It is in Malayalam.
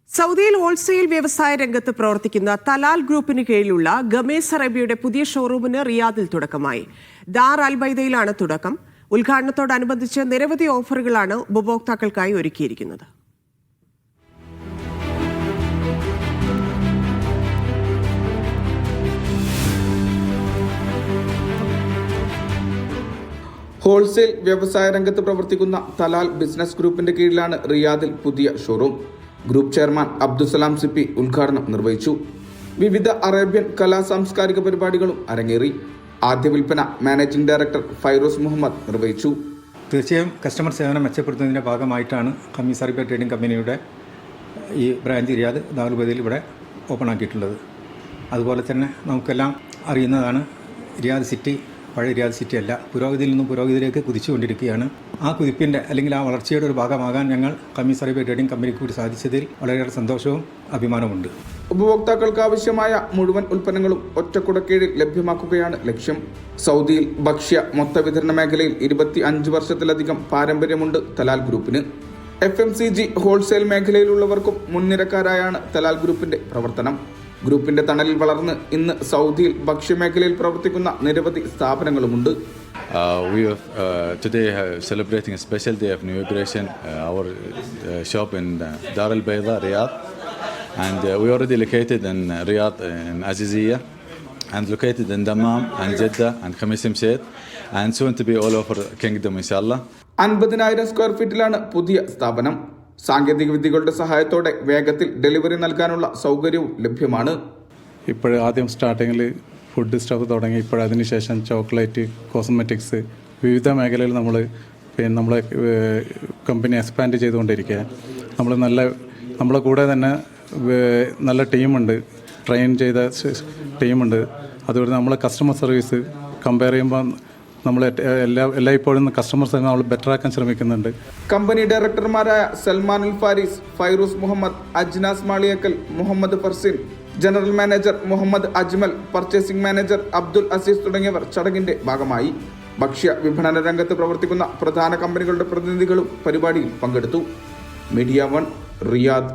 സൗദിയിൽ ഹോൾസെയിൽ വ്യവസായ രംഗത്ത് പ്രവർത്തിക്കുന്ന തലാൽ ഗ്രൂപ്പിന് കീഴിലുള്ള ഗമേസ് അറേബ്യയുടെ പുതിയ ഷോറൂമിന് റിയാദിൽ തുടക്കമായി. ദാർ അൽ ബൈദയിലാണ് തുടക്കം. ഉദ്ഘാടനത്തോടനുബന്ധിച്ച് നിരവധി ഓഫറുകളാണ് ഉപഭോക്താക്കൾക്കായി ഒരുക്കിയിരിക്കുന്നത്. ഹോൾസെയിൽ വ്യവസായ രംഗത്ത് പ്രവർത്തിക്കുന്ന തലാൽ ബിസിനസ് ഗ്രൂപ്പിന്റെ കീഴിലാണ് റിയാദിൽ പുതിയ showroom. Group chairman Abdussalam Sippy ഉദ്ഘാടനം നിർവഹിച്ചു. വിവിധ അറേബ്യൻ കലാ സാംസ്കാരിക പരിപാടികളും അരങ്ങേറി. ആദ്യ വിൽപ്പന മാനേജിംഗ് ഡയറക്ടർ ഫൈറൂസ് മുഹമ്മദ് നിർവഹിച്ചു. തീർച്ചയായും കസ്റ്റമർ സേവനം മെച്ചപ്പെടുത്തുന്നതിൻ്റെ ഭാഗമായിട്ടാണ് ഖമീസ് അറേബ്യ ട്രേഡിംഗ് കമ്പനിയുടെ ഈ ബ്രാഞ്ച് റിയാദ് ദാർ അൽ ബൈദയിൽ ഇവിടെ ഓപ്പൺ ആക്കിയിട്ടുള്ളത്. അതുപോലെ തന്നെ നമുക്കെല്ലാം അറിയുന്നതാണ്, റിയാദ് സിറ്റി പഴയ റിയാദ് സിറ്റി അല്ല, പുരോഗതിയിൽ നിന്നും പുരോഗതിയിലേക്ക് കുതിച്ചുകൊണ്ടിരിക്കുകയാണ്. ആ കുതിപ്പിൻ്റെ അല്ലെങ്കിൽ ആ വളർച്ചയുടെ ഒരു ഭാഗമാകാൻ ഞങ്ങൾ ഖമീസ് അറേബ്യ ട്രേഡിംഗ് കമ്പനിക്ക് കൂടി സാധിച്ചതിൽ വളരെയേറെ സന്തോഷവും അഭിമാനമുണ്ട്. ഉപഭോക്താക്കൾക്ക് ആവശ്യമായ മുഴുവൻ ഉൽപ്പന്നങ്ങളും ഒറ്റക്കുടക്കീഴിൽ ലഭ്യമാക്കുകയാണ് ലക്ഷ്യം. സൗദിയിൽ ഭക്ഷ്യ മൊത്ത വിതരണ മേഖലയിൽ 25 വർഷത്തിലധികം പാരമ്പര്യമുണ്ട് തലാൽ ഗ്രൂപ്പിന്. FMCG ഹോൾസെയിൽ മേഖലയിലുള്ളവർക്കും മുൻനിരക്കാരായാണ് തലാൽ ഗ്രൂപ്പിന്റെ പ്രവർത്തനം. ഗ്രൂപ്പിന്റെ തണലിൽ വളർന്ന് ഇന്ന് സൗദിയിൽ ഭക്ഷ്യമേഖലയിൽ പ്രവർത്തിക്കുന്ന നിരവധി സ്ഥാപനങ്ങളുമുണ്ട്. We are today celebrating a special day of inauguration our shop in Dar Al Bayda, Riyadh, and we already located in Riyadh in Aziziyah, and located in Dammam and Jeddah and Khamis Msaid, and soon to be all over Kingdom inshallah. 50,000 square ഫീറ്റിലാണ് പുതിയ സ്ഥാപനം. സാങ്കേതിക വിദ്യകളുടെ സഹായത്തോടെ വേഗത്തിൽ ഡെലിവറി നൽകാനുള്ള സൗകര്യവും ലഭ്യമാണ്. ആദ്യം സ്റ്റാർട്ടിങ്ങിൽ ഫുഡ് സ്റ്റഫ് തുടങ്ങി, അതിന് ശേഷം ചോക്ലേറ്റ്, കോസ്മെറ്റിക്സ്, വിവിധ മേഖലയിൽ നമ്മളെ കമ്പനി എക്സ്പാൻഡ് ചെയ്തുകൊണ്ടിരിക്കുക. നമ്മളെ കൂടെ തന്നെ നല്ല ടീമുണ്ട്, ട്രെയിൻ ചെയ്ത ടീമുണ്ട്. അതുകൊണ്ട് നമ്മളെ കസ്റ്റമർ സർവീസ് കമ്പയർ ചെയ്യുമ്പോൾ നമ്മൾ എല്ലായ്പ്പോഴും കസ്റ്റമർ സർവീസ് നമ്മൾ ബെറ്ററാക്കാൻ ശ്രമിക്കുന്നുണ്ട്. കമ്പനി ഡയറക്ടർമാരായ Salman Al Faris, Fairooz Muhammad, Ajnas Maliyakkal, Muhammad Farzin, general manager Muhammad Ajmal, purchasing manager Abdul Azeez തുടങ്ങിയവർ ചടങ്ങിന്റെ ഭാഗമായി. ഭക്ഷ്യ വിപണന രംഗത്ത് പ്രവർത്തിക്കുന്ന പ്രധാന കമ്പനികളുടെ പ്രതിനിധികളും പരിപാടിയിൽ പങ്കെടുത്തു. Media 1 Riyadh.